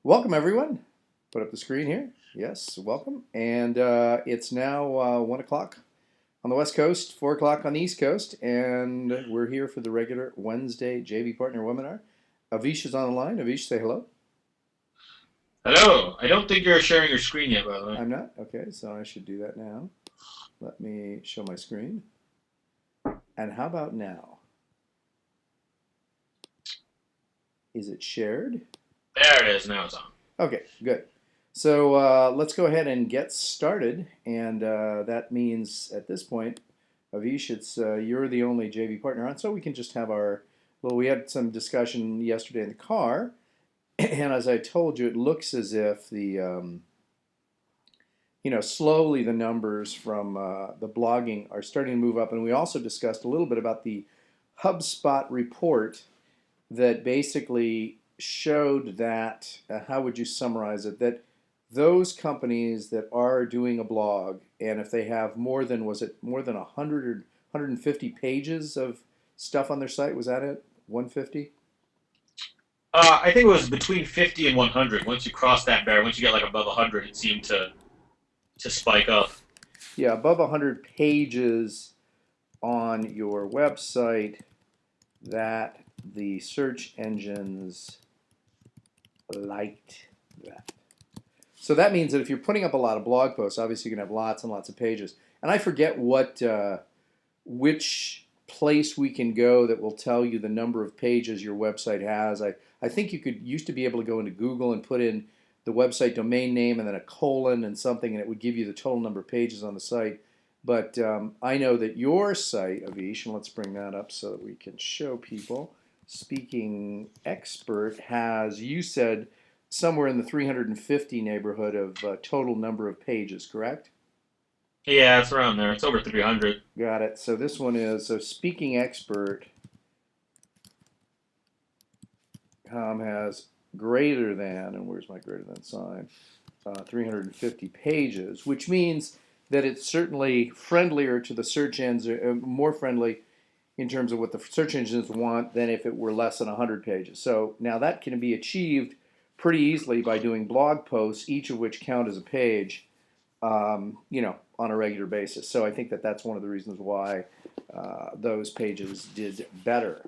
Welcome, everyone. Put up the screen here. Yes, welcome. And it's now 1 o'clock on the West Coast, 4 o'clock on the East Coast, and we're here for the regular Wednesday JV Partner Webinar. Avish is on the line. Avish, say hello. Hello. I don't think you're sharing your screen yet, by the way. I'm not? Okay, so I should do that now. Let me show my screen. And how about now? Is it shared? There it is. Now it's on. Okay, good. So let's go ahead and get started. And that means at this point, Avish, it's you're the only JV partner on, so we can just have our. Well, we had some discussion yesterday in the car, and as I told you, it looks as if slowly the numbers from the blogging are starting to move up, and we also discussed a little bit about the HubSpot report that basically showed that, how would you summarize it? That those companies that are doing a blog, and if they have more than, was it more than 100 or 150 pages of stuff on their site? Was that it? 150? I think it was between 50 and 100. Once you cross that barrier, once you get like above 100, it seemed to spike up. Yeah, above 100 pages on your website that the search engines liked that. So that means that if you're putting up a lot of blog posts, obviously you're going to have lots and lots of pages. And I forget which place we can go that will tell you the number of pages your website has. I think you could used to be able to go into Google and put in the website domain name and then a colon and something, and it would give you the total number of pages on the site. But I know that your site, Avish, and let's bring that up so that we can show people. Speaking Expert has, you said, somewhere in the 350 neighborhood of total number of pages, correct? Yeah, it's around there. It's over 300. Got it. So this one is, so Speaking Expert has greater than, and where's my greater than sign? 350 pages, which means that it's certainly friendlier to the search engines, more friendly in terms of what the search engines want than if it were less than 100 pages. So now that can be achieved pretty easily by doing blog posts, each of which count as a page, on a regular basis. So I think that that's one of the reasons why those pages did better.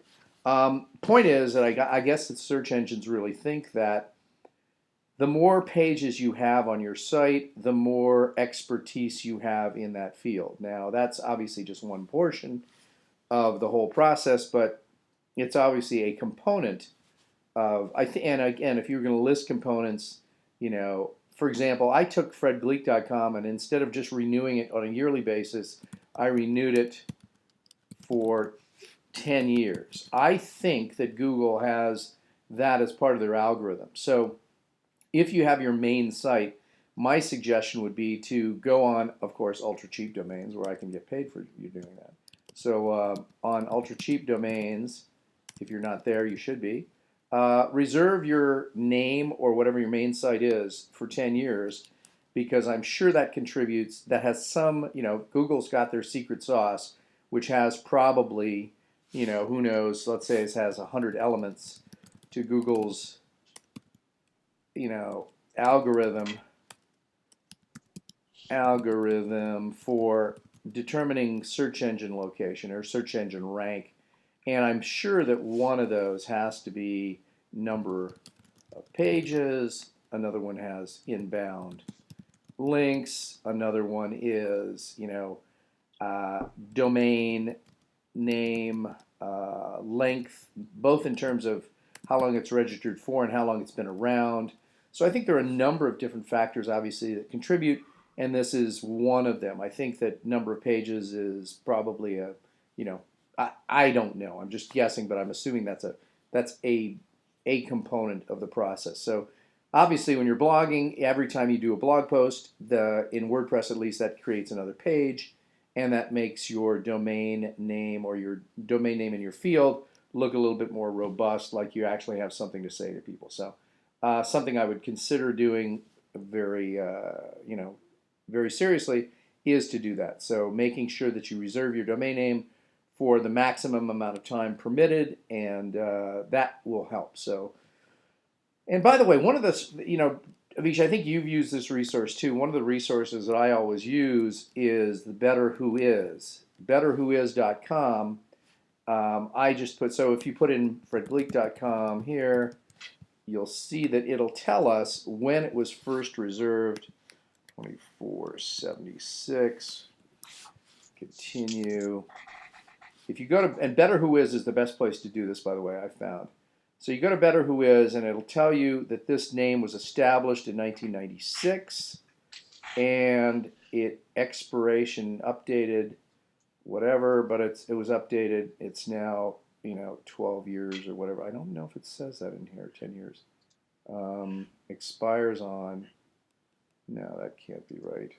Point is that I guess that search engines really think that the more pages you have on your site, the more expertise you have in that field. Now, that's obviously just one portion of the whole process, but it's obviously a component of, and again, if you're going to list components, for example, I took fredgleeck.com and instead of just renewing it on a yearly basis, I renewed it for 10 years. I think that Google has that as part of their algorithm. So if you have your main site, my suggestion would be to go on, of course, ultra cheap domains where I can get paid for you doing that. So on ultra cheap domains, if you're not there, you should be. Reserve your name or whatever your main site is for 10 years because I'm sure that contributes, that has some, Google's got their secret sauce, which has probably, who knows, let's say it has 100 elements to Google's algorithm for determining search engine location or search engine rank, and I'm sure that one of those has to be number of pages, another one has inbound links, another one is domain name, length, both in terms of how long it's registered for and how long it's been around. So I think there are a number of different factors, obviously, that contribute, and this is one of them. I think that number of pages is probably I don't know. I'm just guessing, but I'm assuming that's a component of the process. So obviously, when you're blogging, every time you do a blog post, in WordPress at least, that creates another page, and that makes your domain name or your domain name in your field look a little bit more robust, like you actually have something to say to people. So something I would consider doing very seriously is to do that. So making sure that you reserve your domain name for the maximum amount of time permitted, and that will help. So And by the way, one of the, Avish, I think you've used this resource too. One of the resources that I always use is the Better Who Is. BetterWhoIs.com. I just put, so if you put in fredgleeck.com here, you'll see that it'll tell us when it was first reserved. 2476. Continue. If you go to, and Better Who Is the best place to do this, by the way, I found. So you go to Better Who Is, and it'll tell you that this name was established in 1996, and it expiration updated, whatever, but it was updated. It's now 12 years or whatever. I don't know if it says that in here. 10 years. Expires on. No, that can't be right.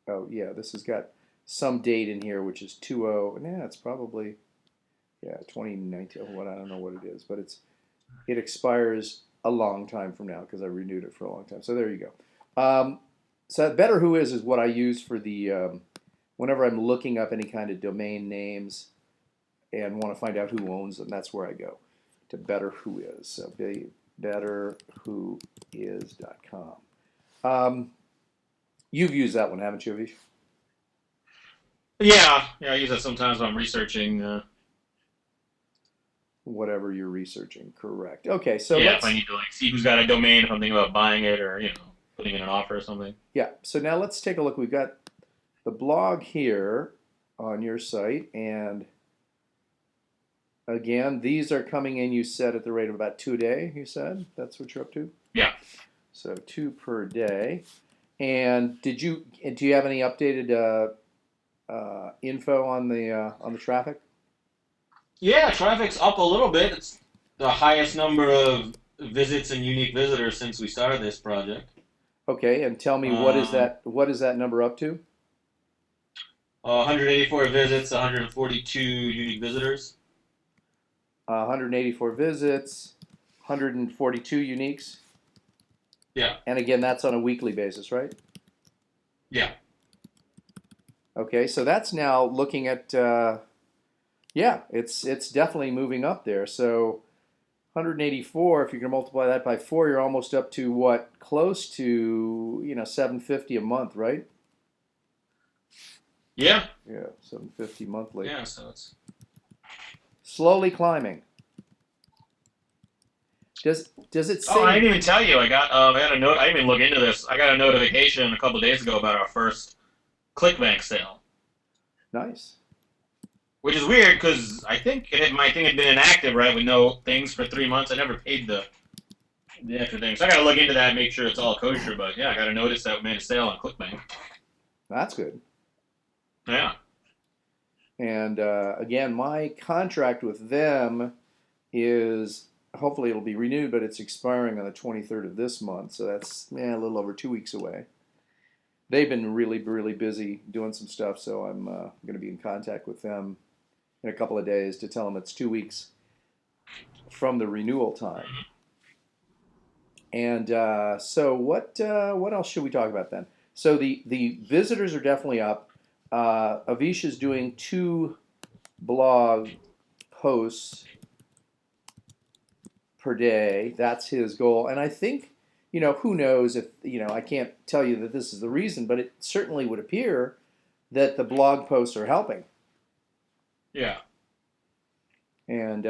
Oh yeah, this has got some date in here, which is 20. Nah, it's probably 2019. What I don't know what it is, but it expires a long time from now because I renewed it for a long time. So there you go. So Better Who is what I use for the whenever I'm looking up any kind of domain names and want to find out who owns them. That's where I go to Better Who Is. So betterwhois.com. You've used that one, haven't you, Avish? Yeah, yeah, I use that sometimes when I'm researching. Whatever you're researching, correct. Okay, so Yeah, if I let's, need to like see who's got a domain, if I'm thinking about buying it or putting in an offer or something. yeah, so now let's take a look. We've got the blog here on your site, and again, these are coming in, you said, at the rate of about 2 a day, you said? That's what you're up to? Yeah. So 2 per day. And do you have any updated info on the traffic? Yeah, traffic's up a little bit. It's the highest number of visits and unique visitors since we started this project. Okay, and tell me Um, what is that number up to? 184 visits, 142 unique visitors. 184 visits, 142 uniques. Yeah, And again, that's on a weekly basis, right? yeah, Okay, so that's now looking at it's definitely moving up there. So 184, if you can multiply that by 4, you're almost up to what? Close to 750 a month, right? yeah, Yeah, 750 monthly. yeah. So it's. Slowly climbing. Does it Oh, I say didn't even tell you. I had a note. I didn't even look into this. I got a notification a couple of days ago about our first ClickBank sale, nice? which is weird because my thing had been inactive, right, with no things for 3 months. I never paid the extra thing, so I got to look into that and make sure it's all kosher. But yeah, I got to notice that we made a sale on ClickBank. That's good. Yeah. And again, my contract with them is hopefully it'll be renewed, but it's expiring on the 23rd of this month, so that's a little over 2 weeks away. They've been really, really busy doing some stuff, so I'm going to be in contact with them in a couple of days to tell them it's 2 weeks from the renewal time. And so what else should we talk about then? So the visitors are definitely up. Avish is doing 2 blog posts per day. That's his goal. And I think, who knows if, I can't tell you that this is the reason, but it certainly would appear that the blog posts are helping. Yeah. And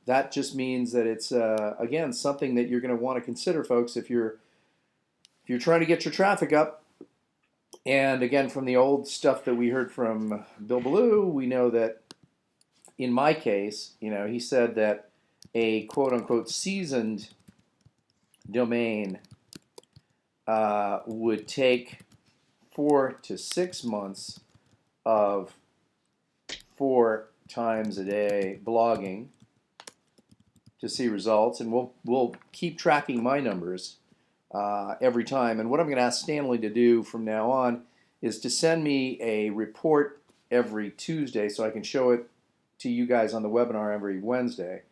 that just means that it's, again, something that you're going to want to consider, folks, if you're trying to get your traffic up. And again, from the old stuff that we heard from Bill Ballou, we know that in my case, he said that a quote unquote seasoned domain would take 4 to 6 months of 4 times a day blogging to see results, and we'll keep tracking my numbers every time. And what I'm going to ask Stanley to do from now on is to send me a report every Tuesday so I can show it to you guys on the webinar every Wednesday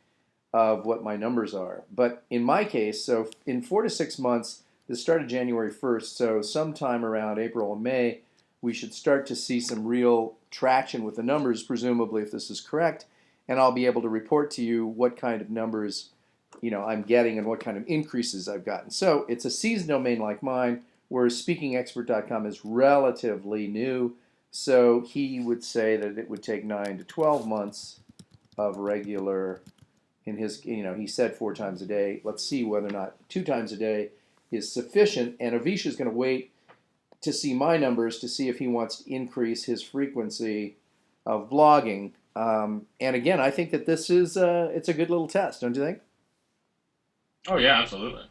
of what my numbers are. But in my case, so in 4 to 6 months, this started January 1st, so sometime around April and May, we should start to see some real traction with the numbers, presumably, if this is correct, and I'll be able to report to you what kind of numbers I'm getting and what kind of increases I've gotten. So it's a seasoned domain like mine, whereas speakingexpert.com is relatively new. So he would say that it would take 9 to 12 months of regular, in his, he said 4 times a day. Let's see whether or not 2 times a day is sufficient. And Avish is going to wait to see my numbers to see if he wants to increase his frequency of blogging. And again, I think that this is it's a good little test, don't you think? Oh yeah, absolutely.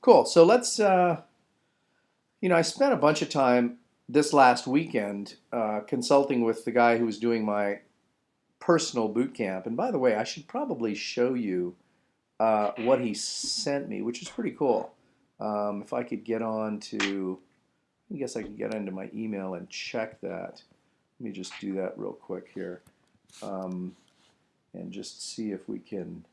Cool. So let's I spent a bunch of time this last weekend consulting with the guy who was doing my personal boot camp. And by the way, I should probably show you what he sent me, which is pretty cool. If I could get on to, I guess I could get into my email and check that. Let me just do that real quick here, and just see if we can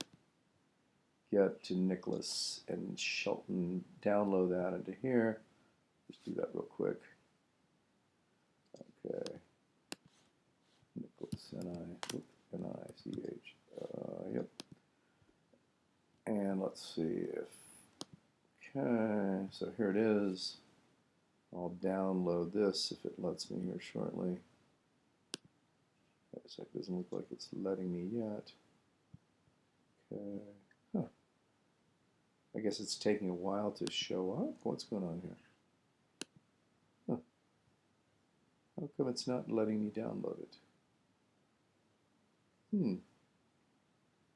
get to Nicholas and Shelton, download that into here. Just do that real quick. Okay. Nicholas, N-I-C-H. Yep. And let's see if, okay, so here it is. I'll download this if it lets me here shortly. So it doesn't look like it's letting me yet. Okay. Huh. I guess it's taking a while to show up. What's going on here? Huh. How come it's not letting me download it?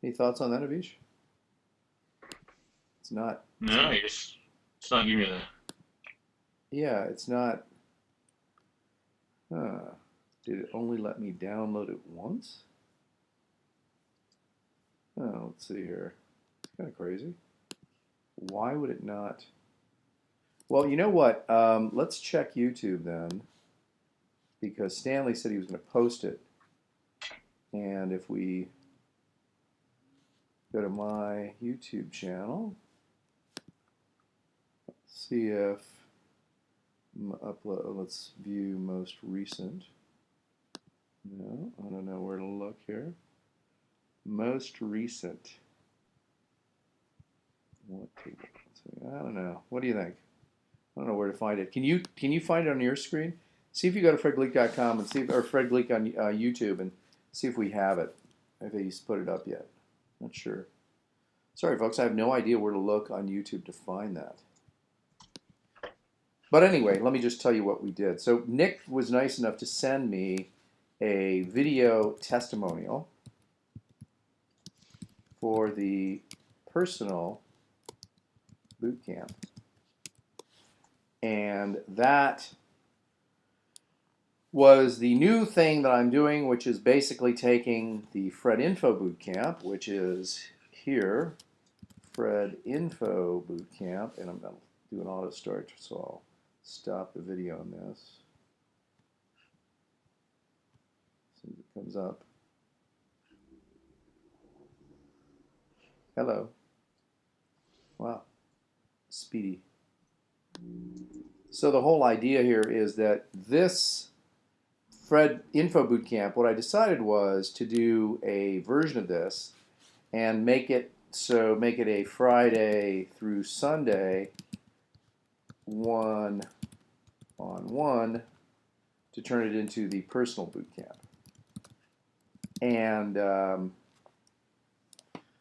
Any thoughts on that, Avish? It's not. No, it's not giving me the. Yeah, it's not. Did it only let me download it once? Oh, let's see here. It's kind of crazy. Why would it not? Well, you know what? Let's check YouTube then, because Stanley said he was going to post it. And if we go to my YouTube channel, let's see if upload. Let's view most recent. No, I don't know where to look here. Most recent. What table? I don't know. What do you think? I don't know where to find it. Can you find it on your screen? See if you go to fredgleeck.com and see if, or Fred Gleeck on YouTube and see if we have it. If he's put it up yet. Not sure. Sorry, folks. I have no idea where to look on YouTube to find that. But anyway, let me just tell you what we did. So Nick was nice enough to send me a video testimonial for the personal boot camp. And that was the new thing that I'm doing, which is basically taking the Fred Info Boot Camp, which is here, Fred Info Boot Camp, and I'm going to do an auto start, so I'll stop the video on this. As soon as it comes up. Hello. Wow. Speedy. So the whole idea here is that this Fred Info Bootcamp, what I decided was to do a version of this and make it a Friday through Sunday 1-on-1 to turn it into the personal bootcamp. And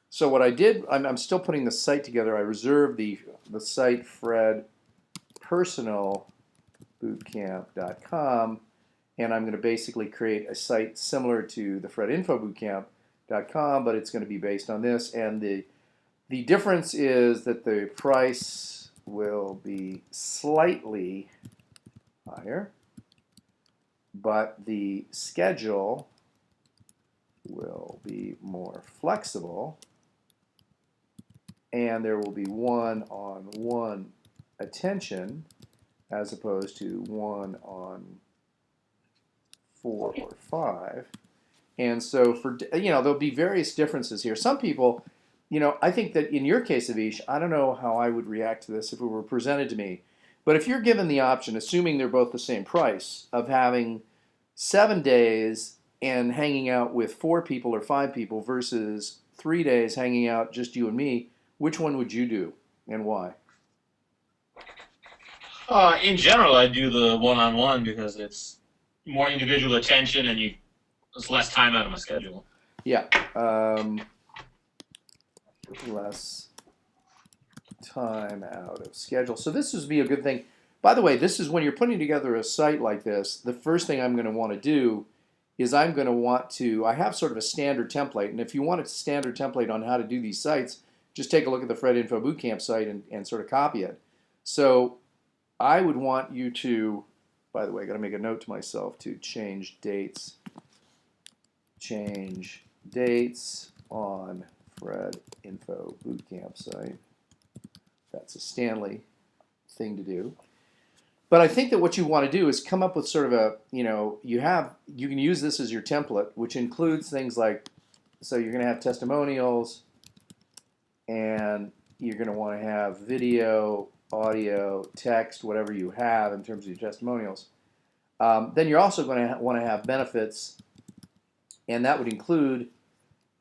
so what I did, I'm still putting the site together. I reserved the site fredpersonalbootcamp.com, and I'm going to basically create a site similar to the fredinfobootcamp.com, but it's going to be based on this. And the difference is that the price will be slightly higher, but the schedule will be more flexible, and there will be one-on-one attention as opposed to 1-on-4 or 5. And so for there'll be various differences here. Some people, I think that in your case, Avish, I don't know how I would react to this if it were presented to me. But if you're given the option, assuming they're both the same price, of having 7 days and hanging out with 4 people or 5 people versus 3 days hanging out just you and me, Which one would you do and why? In general, I do the one-on-one because it's more individual attention and there's less time out of my schedule. Yeah, less time out of schedule. So this would be a good thing. By the way, this is when you're putting together a site like this, the first thing I'm going to want to do is I'm going to want to, I have sort of a standard template. And if you want a standard template on how to do these sites, just take a look at the Fred Info Bootcamp site and sort of copy it. So I would want you to, by the way, I got to make a note to myself to change dates. Change dates on Fred Info Bootcamp site. That's a Stanley thing to do. But I think that what you want to do is come up with sort of a, you can use this as your template, which includes things like, so you're going to have testimonials, and you're going to want to have video, audio, text, whatever you have in terms of your testimonials. Then you're also going to want to have benefits, and that would include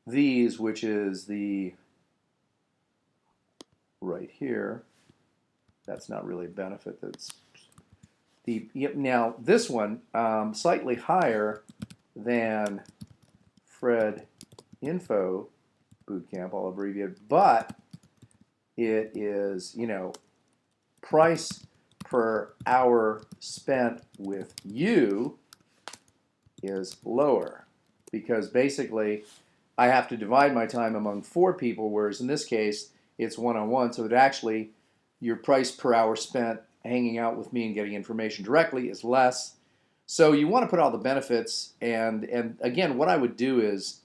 these, which is the right here. That's not really a benefit. That's now this one slightly higher than Fred Info Bootcamp, I'll abbreviate, but it is price per hour spent with you is lower because basically I have to divide my time among 4 people, whereas in this case it's one-on-one, so it actually your price per hour spent hanging out with me and getting information directly is less. So you want to put all the benefits, and again, what I would do is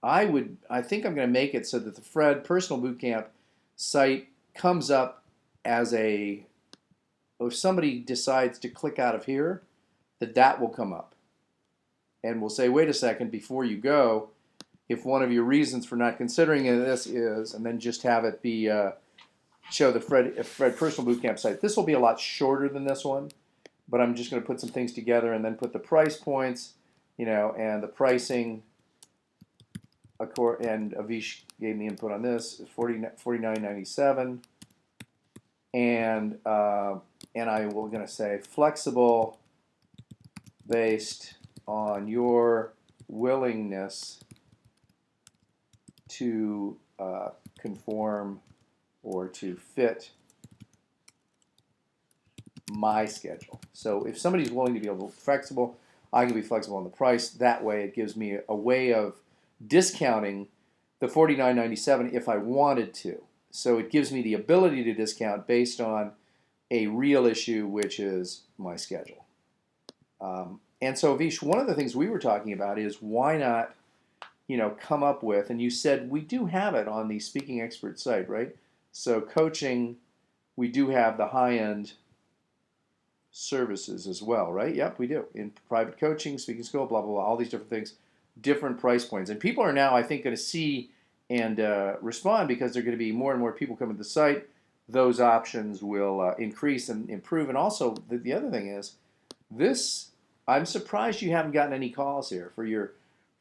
I think I'm going to make it so that the Fred Personal Bootcamp site comes up as if somebody decides to click out of here, that will come up. And we'll say, wait a second, before you go, if one of your reasons for not considering this is, and then just have it be show the Fred Personal Bootcamp site. This will be a lot shorter than this one, but I'm just going to put some things together and then put the price points, and the pricing. And Avish gave me input on this, $49.97, and I will going to say flexible based on your willingness to conform or to fit my schedule. So if somebody's willing to be a little flexible, I can be flexible on the price. That way it gives me a way of discounting the $49.97 if I wanted to. So it gives me the ability to discount based on a real issue, which is my schedule. And so, Vish, one of the things we were talking about is why not, come up with, and you said we do have it on the Speaking Expert site, right? So coaching, we do have the high-end services as well, right? Yep, we do. In private coaching, speaking school, blah, blah, blah, all these different things, different price points. And people are now, I think, going to see and respond because there are going to be more and more people coming to the site. Those options will increase and improve. And also, the other thing is, I'm surprised you haven't gotten any calls here for your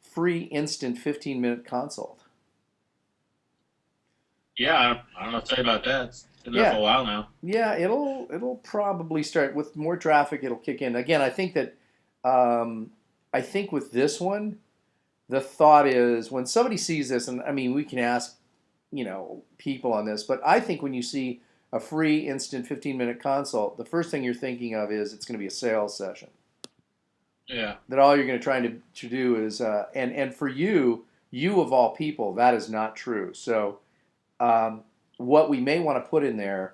free instant 15-minute consult. Yeah, I don't know what to say about that. It's been there for a while now. Yeah, it'll probably start with more traffic. It'll kick in again. I think that with this one, the thought is when somebody sees this, and I mean we can ask people on this, but I think when you see a free instant 15-minute consult, the first thing you're thinking of is it's going to be a sales session. Yeah. That all you're going to try to do is and for you of all people, that is not true. So. What we may want to put in there,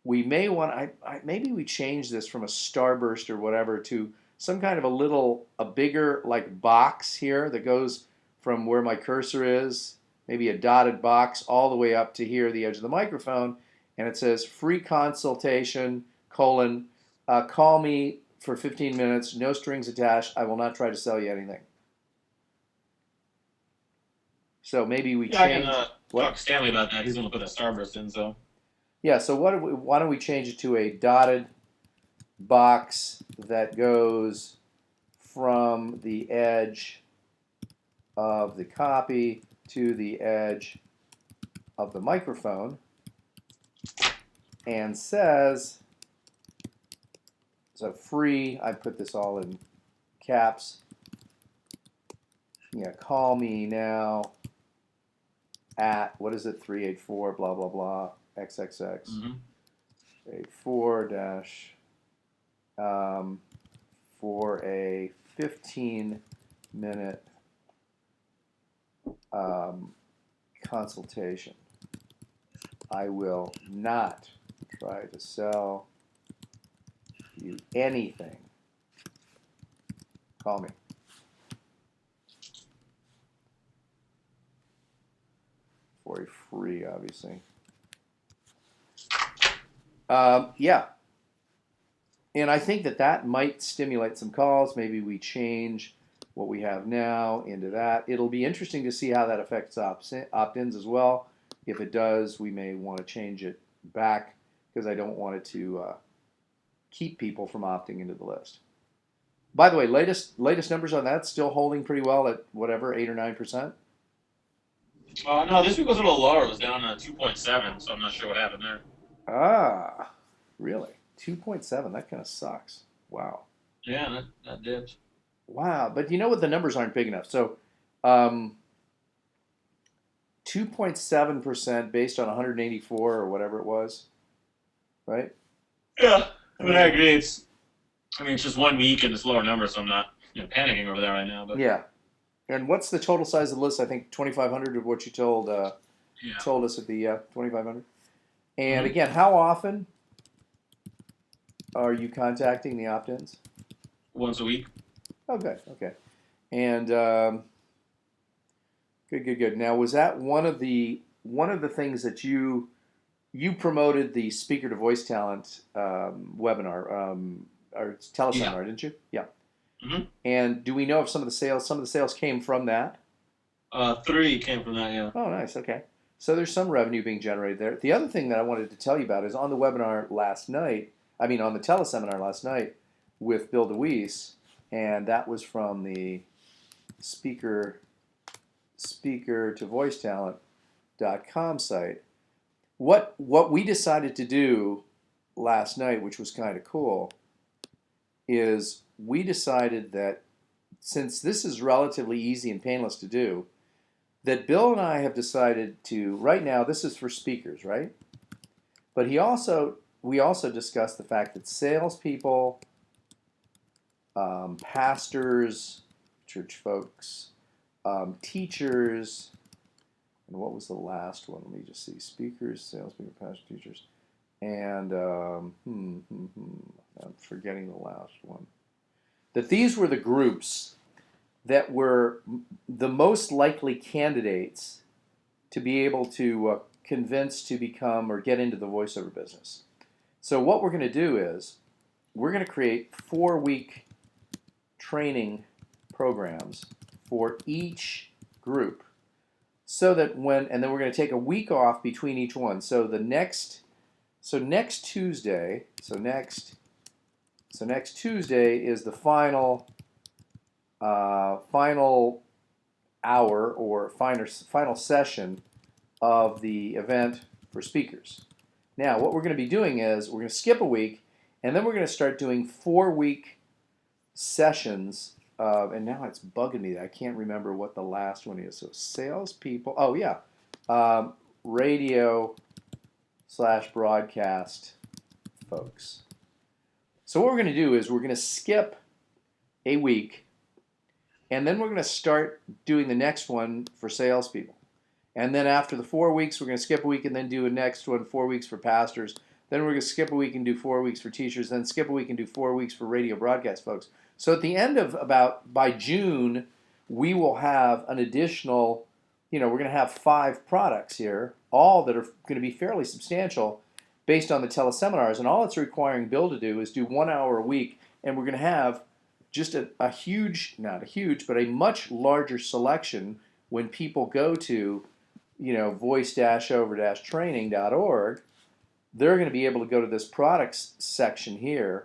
we may want maybe we change this from a starburst or whatever to some kind of a bigger like box here that goes from where my cursor is, maybe a dotted box all the way up to here, the edge of the microphone, and it says free consultation, call me for 15 minutes, no strings attached, I will not try to sell you anything. So maybe we change. I can talk to Stanley about that. He's going to put a starburst in, so. Yeah, so why don't we change it to a dotted box that goes from the edge of the copy to the edge of the microphone and says, so free, I put this all in caps. Yeah, call me now at, what is it, 384, blah, blah, blah, XXX, Mm-hmm. 84 dash, for a 15-minute consultation. I will not try to sell you anything. Call me. For a free, obviously. Yeah. And I think that might stimulate some calls. Maybe we change what we have now into that. It'll be interesting to see how that affects opt-ins as well. If it does, we may want to change it back because I don't want it to keep people from opting into the list. By the way, latest numbers on that still holding pretty well at whatever 8 or 9%. No, this week was a little lower. It was down to 2.7, so I'm not sure what happened there. Ah, really? 2.7. That kind of sucks. Wow. Yeah, that dipped. Wow. But you know what? The numbers aren't big enough. So, 2.7% based on 184 or whatever it was, right? Yeah, I mean, I agree. It's just 1 week and it's lower numbers, so I'm not panicking over that right now. But Yeah. And what's the total size of the list? I think 2,500 of what you told yeah. us at the 2,500. And Mm-hmm. again, how often are you contacting the opt-ins? Once a week. Okay, okay. And good. Now, was that one of the things that you promoted the speaker to voice talent webinar or teleseminar, didn't you? Yeah. Mm-hmm. And do we know if some of the sales came from that? 3 came from that, yeah. Oh, nice. Okay. So there's some revenue being generated there. The other thing that I wanted to tell you about is on the webinar last night, on the teleseminar last night with Bill DeWeese, and that was from the speaker to voice talent.com site. What we decided to do last night, which was kind of cool, is we decided that since this is relatively easy and painless to do, that Bill and I have decided to, right now, this is for speakers, right? But we also discussed the fact that salespeople, pastors, church folks, teachers, and what was the last one? Let me just see. Speakers, salespeople, pastors, teachers, and I'm forgetting the last one. That these were the groups that were the most likely candidates to be able to convince to become or get into the voiceover business. So what we're going to do is we're going to create 4-week training programs for each group, so that and then we're going to take a week off between each one. So next Tuesday is the final hour or final session of the event for speakers. Now, what we're going to be doing is we're going to skip a week, and then we're going to start doing 4-week sessions. And now it's bugging me that I can't remember what the last one is. So salespeople. Oh yeah, radio/broadcast folks. So what we're going to do is we're going to skip a week, and then we're going to start doing the next one for salespeople. And then after the 4 weeks, we're going to skip a week and then do a next one, 4 weeks for pastors. Then we're going to skip a week and do 4 weeks for teachers. Then skip a week and do 4 weeks for radio broadcast folks. So at the end of by June, we will have an additional, we're going to have 5 products here, all that are going to be fairly substantial based on the teleseminars. And all it's requiring Bill to do is do 1 hour a week. And we're going to have just a huge, not a huge, but a much larger selection when people go to, voice-over-training.org. They're going to be able to go to this products section here,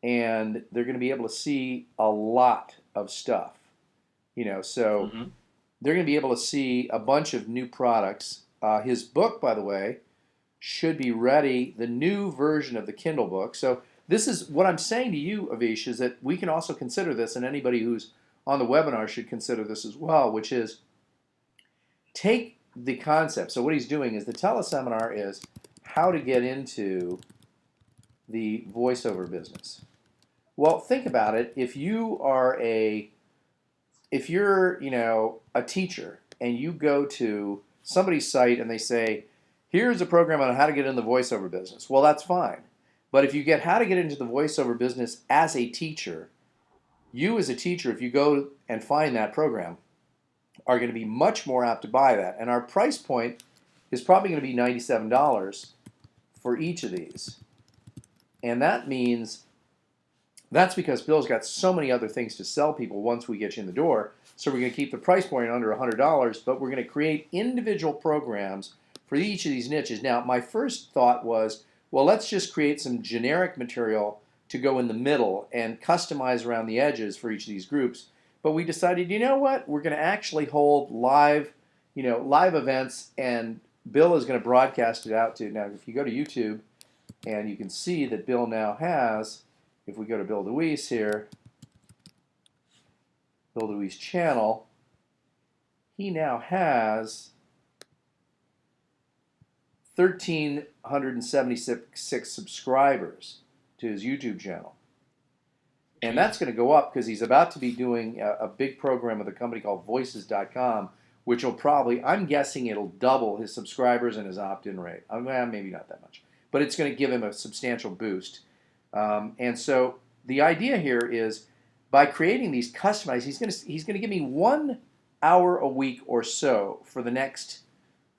and they're going to be able to see a lot of stuff. So they're going to be able to see a bunch of new products His book, by the way, should be ready, the new version of the Kindle book. So this is what I'm saying to you, Avish, is that we can also consider this, and anybody who's on the webinar should consider this as well, which is take the concept. So what he's doing is the teleseminar is how to get into the voiceover business. Well, think about it. If you're, a teacher and you go to somebody's site and they say, here's a program on how to get in the voiceover business. Well, that's fine. But if you get how to get into the voiceover business as a teacher, you as a teacher, if you go and find that program, are going to be much more apt to buy that. And our price point is probably going to be $97 for each of these. And that means that's because Bill's got so many other things to sell people once we get you in the door. So we're going to keep the price point under $100, but we're going to create individual programs for each of these niches. Now, my first thought was, well, let's just create some generic material to go in the middle and customize around the edges for each of these groups. But we decided, you know what? We're going to actually hold live events, and Bill is going to broadcast it out to. Now, if you go to YouTube, and you can see that Bill now has, if we go to Bill DeWeese here, Bill DeWeese channel, he now has 1,376 subscribers to his YouTube channel. And that's going to go up because he's about to be doing a big program with a company called Voices.com, which will probably, I'm guessing it'll double his subscribers and his opt-in rate. Maybe not that much, but it's going to give him a substantial boost. And so the idea here is by creating these customized, he's going to give me 1 hour a week or so for the next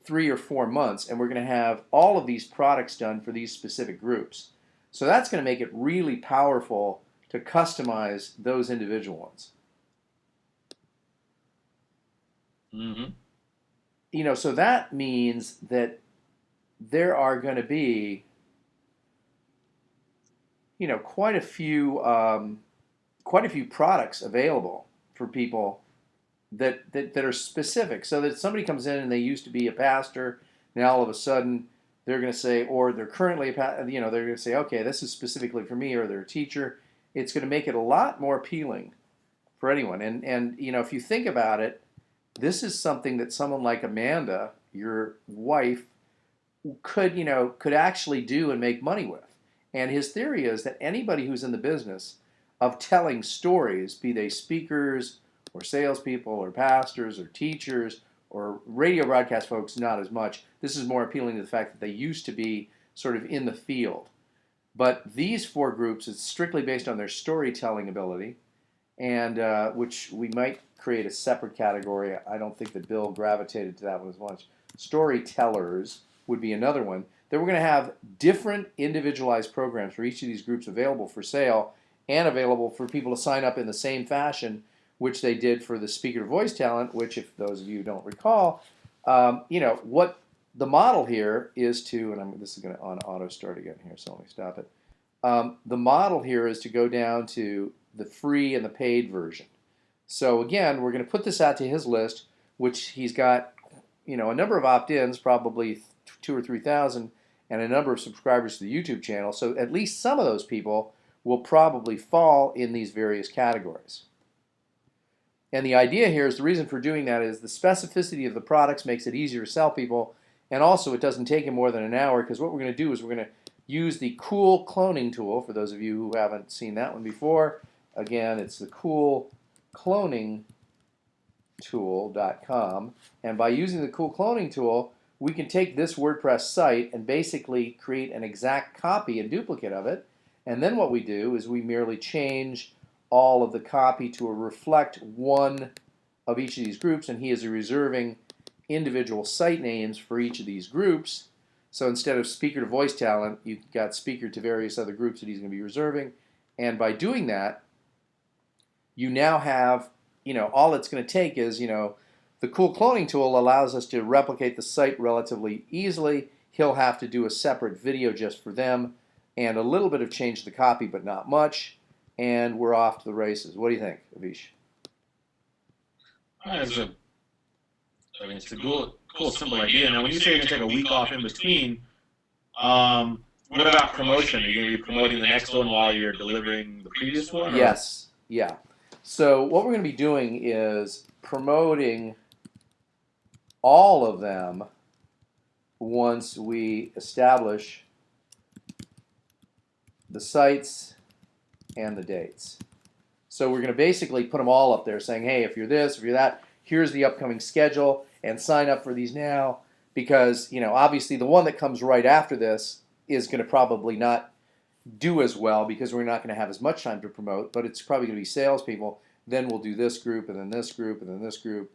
3 or 4 months, and we're going to have all of these products done for these specific groups. So that's going to make it really powerful to customize those individual ones. Mm-hmm. So that means that there are going to be, quite a few products available for people that are specific. So that somebody comes in and they used to be a pastor, now all of a sudden they're going to say, or they're currently a pastor, they're going to say, okay, this is specifically for me, or they're a teacher. It's going to make it a lot more appealing for anyone. And if you think about it, this is something that someone like Amanda, your wife, could actually do and make money with. And his theory is that anybody who's in the business of telling stories, be they speakers or salespeople or pastors or teachers or radio broadcast folks, not as much. This is more appealing to the fact that they used to be sort of in the field. But these 4 groups, it's strictly based on their storytelling ability, and which we might create a separate category. I don't think that Bill gravitated to that one as much. Storytellers would be another one. Then we're going to have different individualized programs for each of these groups available for sale and available for people to sign up in the same fashion which they did for the speaker voice talent, which, if those of you don't recall, what the model here is to, and this is going to on auto start again here, so let me stop it. The model here is to go down to the free and the paid version. So again, we're going to put this out to his list, which he's got, a number of opt-ins, probably 2,000 or 3,000, and a number of subscribers to the YouTube channel. So at least some of those people will probably fall in these various categories. And the idea here is the reason for doing that is the specificity of the products makes it easier to sell people, and also it doesn't take him more than an hour, because what we're going to do is we're going to use the Cool Cloning tool. For those of you who haven't seen that one before, again, it's the Cool Cloning tool.com, and by using the Cool Cloning tool, we can take this WordPress site and basically create an exact copy and duplicate of it, and then what we do is we merely change all of the copy to reflect one of each of these groups, and he is reserving individual site names for each of these groups. So instead of speaker to voice talent, you've got speaker to various other groups that he's going to be reserving, and by doing that, you now have, all it's going to take is, the Cool Cloning tool allows us to replicate the site relatively easily. He'll have to do a separate video just for them, and a little bit of change to the copy, but not much. And we're off to the races. What do you think, Avish? It's a cool, simple idea. Now, when you say you're gonna take a week off in between, what about promotion? Are you gonna be promoting the next one while you're delivering the previous one? Or? Yes, yeah. So what we're going to be doing is promoting all of them once we establish the sites and the dates. So we're going to basically put them all up there saying, hey, if you're this, if you're that, here's the upcoming schedule and sign up for these now, because, obviously the one that comes right after this is going to probably not do as well because we're not going to have as much time to promote, but it's probably going to be salespeople. Then we'll do this group and then this group and then this group,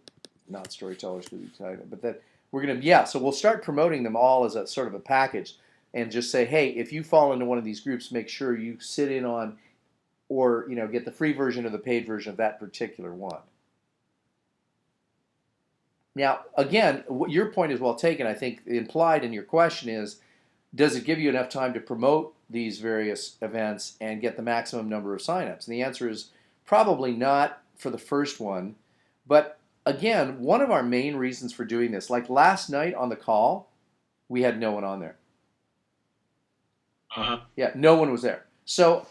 not storytellers, but that we're going to, so we'll start promoting them all as a sort of a package and just say, hey, if you fall into one of these groups, make sure you sit in on or get the free version or the paid version of that particular one. Now, again, your point is well taken. I think implied in your question is, does it give you enough time to promote these various events and get the maximum number of signups? And the answer is probably not for the first one. But again, one of our main reasons for doing this, like last night on the call, we had no one on there. Yeah, no one was there. So,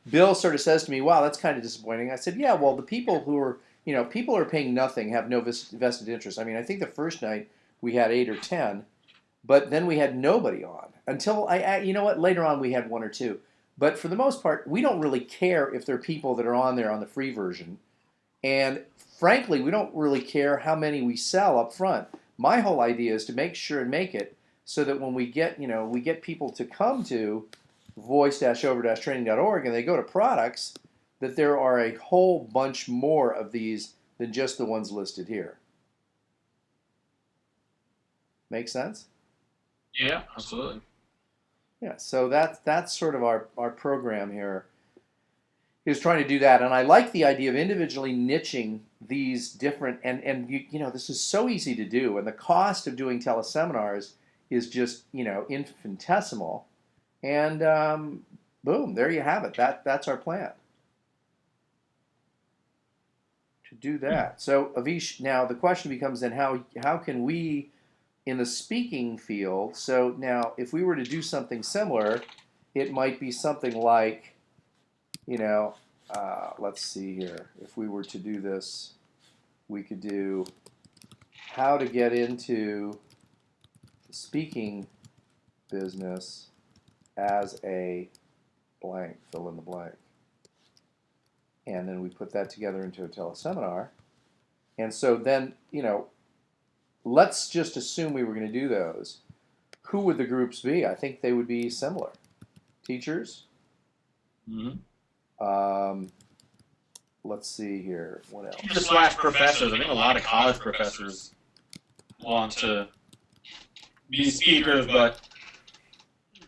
Bill sort of says to me, wow, that's kind of disappointing. I said, yeah, well, the people who are, people who are paying nothing have no vested interest. I mean, I think the first night we had 8 or 10, but then we had nobody on until later on we had 1 or 2. But for the most part, we don't really care if there are people that are on there on the free version. And frankly, we don't really care how many we sell up front. My whole idea is to make sure and make it so that when we get people to come to voice-over-training.org and they go to products, that there are a whole bunch more of these than just the ones listed here. Make sense? Yeah, absolutely. Yeah, so that's sort of our program here, is trying to do that. And I like the idea of individually niching these different, and this is so easy to do, and the cost of doing teleseminars is just, infinitesimal. And boom, there you have it. That's our plan to do that. So Avish, now the question becomes then how can we in the speaking field, so now if we were to do something similar, it might be something like, let's see here. If we were to do this, we could do how to get into the speaking business as a blank, fill in the blank. And then we put that together into a teleseminar. And so then, let's just assume we were going to do those. Who would the groups be? I think they would be similar. Teachers. Let's see here. What else? Teachers/professors. I think a lot of college professors want to be speakers, but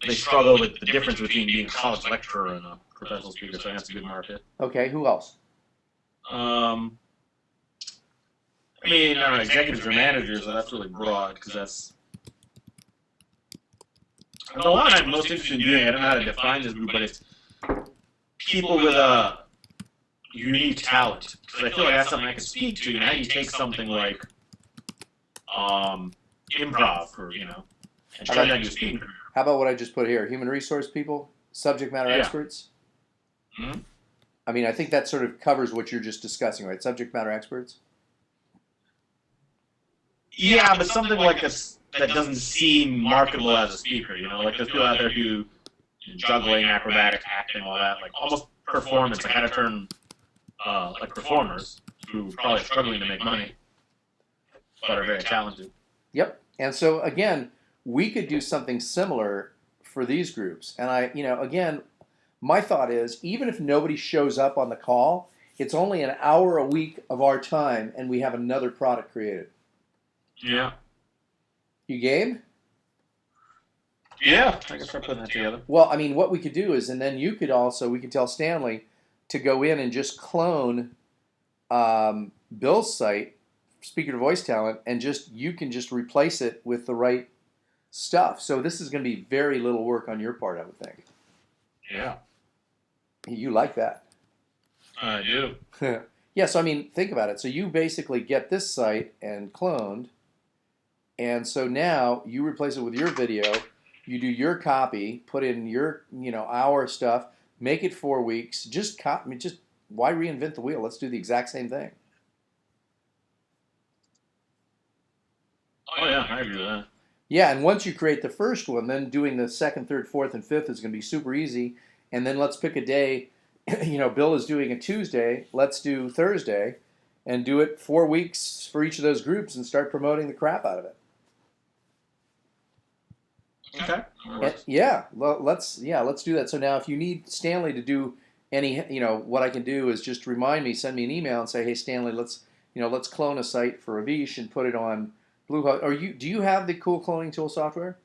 they struggle with the difference between being a college lecturer and a professional speaker, so I think that's a good market. Okay, who else? I mean, executives or managers, so that's really broad, because that's... The one I'm most interested in doing, I don't know how to define this group, but it's people with a unique talent. Because I feel like that's something I can speak to, and how do you take something like improv, or, and turn that into a speaking career. How about what I just put here? Human resource people, subject matter experts. Mm-hmm. I mean, I think that sort of covers what you're just discussing, right? Subject matter experts. Yeah, but something like this that doesn't seem marketable as a speaker. Like there's people out there who juggling, acrobatics, acting, all that, like almost performance. I kind of turn like performers who are probably struggling to make money, but are very talented. Yep. And so again, we could do something similar for these groups. And again, my thought is, even if nobody shows up on the call, it's only an hour a week of our time, and we have another product created. Yeah. You game? Yeah, I can start putting that together. Well, I mean, what we could do is, and then we could tell Stanley to go in and just clone Bill's site, speaker to voice talent, and you can just replace it with the right stuff. So this is going to be very little work on your part, I would think. Yeah. You like that? I do. Yeah, so I mean, think about it. So you basically get this site and cloned, And so now you replace it with your video, you do your copy, put in your, our stuff, make it 4 weeks. Just why reinvent the wheel? Let's do the exact same thing. Oh yeah, I agree with that. Yeah, and once you create the first one, then doing the second, third, fourth, and fifth is going to be super easy. And then let's pick a day. Bill is doing a Tuesday. Let's do Thursday, and do it 4 weeks for each of those groups, and start promoting the crap out of it. Okay. Let's do that. So now, if you need Stanley to do any, what I can do is just remind me, send me an email, and say, hey Stanley, let's clone a site for Avish and put it on Bluehost. Do you have the cool cloning tool software?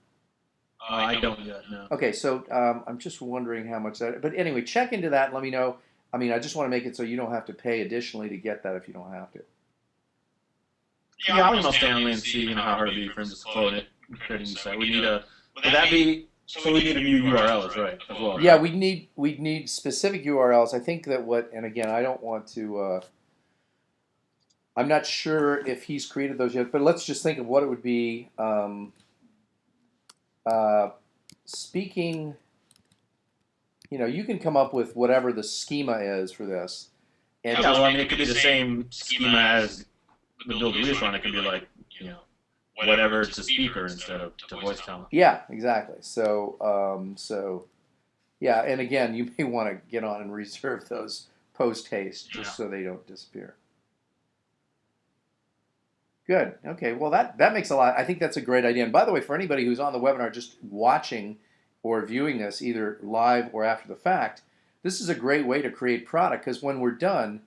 I don't yet. No. Okay, so I'm just wondering how much that. But anyway, check into that and let me know. I mean, I just want to make it so you don't have to pay additionally to get that if you don't have to. Yeah, I'll email Stanley and see how hard it'd be for him to clone it. Creating the site. We need a. Would that be? So we need a new URLs, right? As well. Yeah, we'd need specific URLs. I think that and again, I don't want to. I'm not sure if he's created those yet, but let's just think of what it would be. Speaking, you can come up with whatever the schema is for this. And yeah, well, I mean, it could be the same schema as the build release run. It could be like, whatever to speaker instead of to voice talent. Yeah, exactly. So, yeah, and again, you may want to get on and reserve those post haste just so they don't disappear. Good. Okay. Well, that makes a lot. I think that's a great idea. And by the way, for anybody who's on the webinar just watching or viewing this either live or after the fact, this is a great way to create product, because when we're done,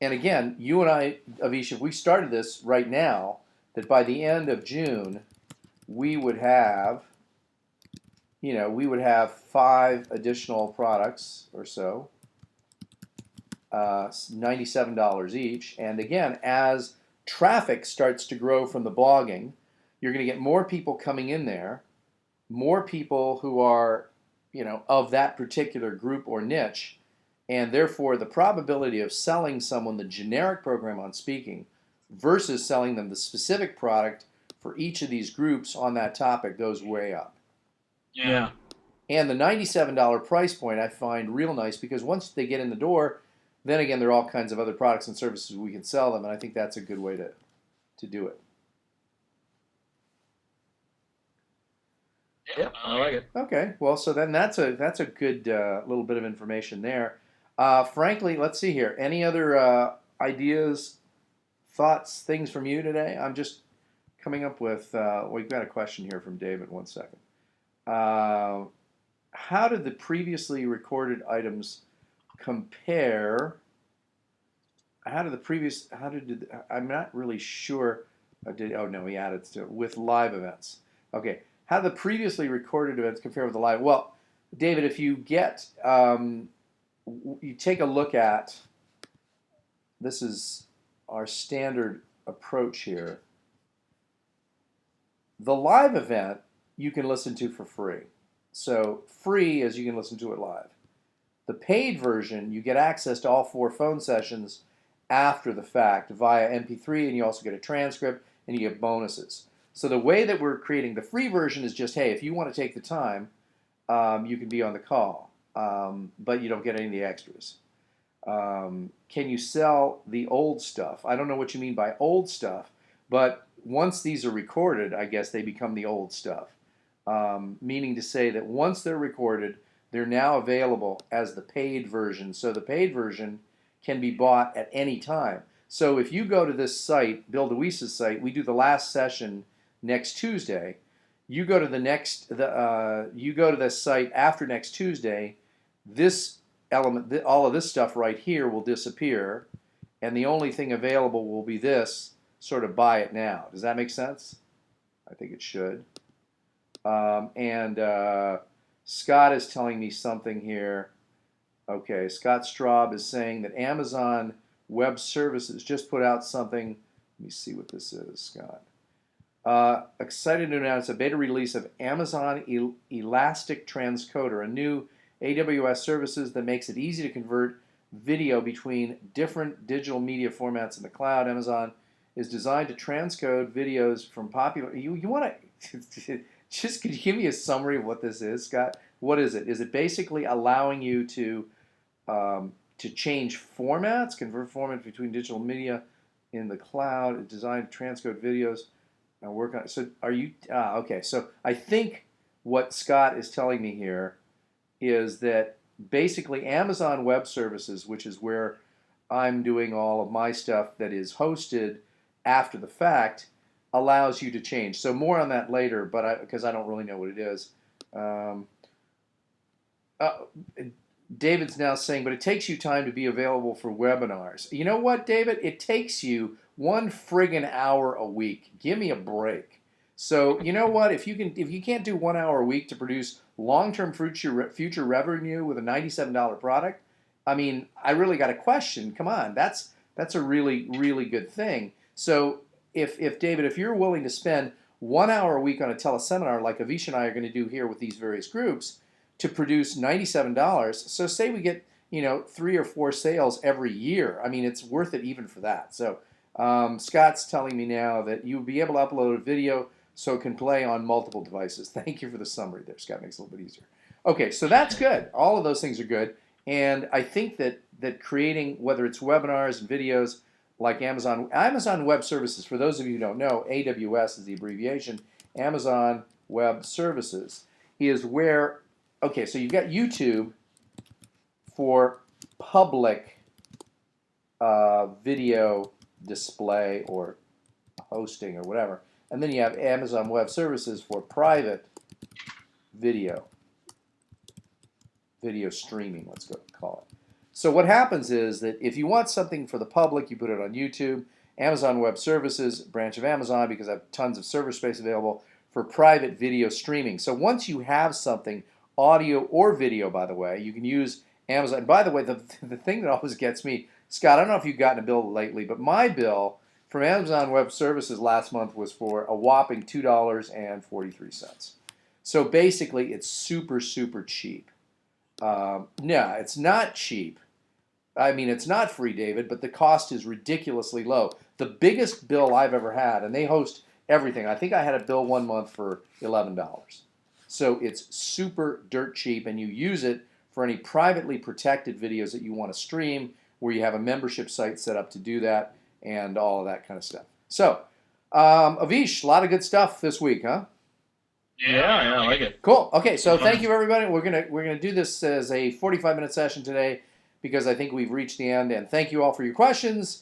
and again, you and I, Avish, if we started this right now, that by the end of June, we would have, 5 additional products or so, $97 each. And again, as traffic starts to grow from the blogging, you're going to get more people coming in there, more people who are, of that particular group or niche, and therefore the probability of selling someone the generic program on speaking versus selling them the specific product for each of these groups on that topic goes way up. Yeah. And the $97 price point I find real nice, because once they get in the door, then again, there are all kinds of other products and services we can sell them, and I think that's a good way to do it. Yep, I like it. Okay, well, so then that's a good little bit of information there. Frankly, let's see here. Any other ideas, thoughts, things from you today? I'm just coming up with. We've got a question here from David. 1 second. How did the previously recorded items compare? I'm not really sure. Oh no, he added to with live events. Okay, how do the previously recorded events compare with the live? Well, David, if you get, you take a look at, this is our standard approach here. The live event you can listen to for free. So free as you can listen to it live. The paid version, you get access to all 4 phone sessions after the fact via MP3, and you also get a transcript and you get bonuses. So the way that we're creating the free version is just, hey, if you want to take the time, you can be on the call, but you don't get any of the extras. Can you sell the old stuff? I don't know what you mean by old stuff, but once these are recorded, I guess they become the old stuff. Meaning to say that once they're recorded, they're now available as the paid version. So the paid version can be bought at any time. So if you go to this site, Bill DeWeese's site, we do the last session next Tuesday. You go to you go to this site after next Tuesday. This element, all of this stuff right here will disappear, and the only thing available will be this sort of buy it now. Does that make sense? I think it should. Scott is telling me something here. Okay, Scott Straub is saying that Amazon Web Services just put out something. Let me see what this is, Scott. Excited to announce a beta release of Amazon Elastic Transcoder, a new AWS services that makes it easy to convert video between different digital media formats in the cloud. Amazon is designed to transcode videos from popular. You want to just could you give me a summary of what this is, Scott? What is it? Is it basically allowing you to change formats, convert formats between digital media in the cloud? It's designed to transcode videos and work on. So are you okay? So I think what Scott is telling me here is that basically Amazon Web Services, which is where I'm doing all of my stuff that is hosted after the fact, allows you to change. So more on that later, but because I don't really know what it is. Um, uh, David's now saying, but it takes you time to be available for webinars. You know what, David? It takes you 1 friggin' hour a week. Give me a break. So you know what? If you can't do 1 hour a week to produce long-term future revenue with a $97 product, I mean, I really got a question. Come on, that's a really really good thing. So if David, if you're willing to spend 1 hour a week on a teleseminar like Avish and I are going to do here with these various groups to produce $97, so say we get 3 or 4 sales every year. I mean, it's worth it even for that. So Scott's telling me now that you'll be able to upload a video so it can play on multiple devices. Thank you for the summary there, Scott. Makes it a little bit easier. Okay, so that's good. All of those things are good. And I think that creating, whether it's webinars and videos like Amazon Web Services, for those of you who don't know, AWS is the abbreviation, Amazon Web Services, is where, okay, so you've got YouTube for public video display or hosting or whatever. And then you have Amazon Web Services for private video streaming, let's call it. So what happens is that if you want something for the public, you put it on YouTube. Amazon Web Services, branch of Amazon, because I have tons of server space available for private video streaming. So once you have something, audio or video, by the way, you can use Amazon. And by the way, the thing that always gets me, Scott, I don't know if you've gotten a bill lately, but my bill from Amazon Web Services last month was for a whopping $2.43. So basically, it's super, super cheap. No, it's not cheap. I mean, it's not free, David, but the cost is ridiculously low. The biggest bill I've ever had, and they host everything. I think I had a bill one month for $11. So it's super dirt cheap, and you use it for any privately protected videos that you want to stream, where you have a membership site set up to do that, and all of that kind of stuff. So, Avish, a lot of good stuff this week, huh? Yeah, I like it. Cool. Okay, so thank you, everybody. We're gonna do this as a 45-minute session today because I think we've reached the end. And thank you all for your questions.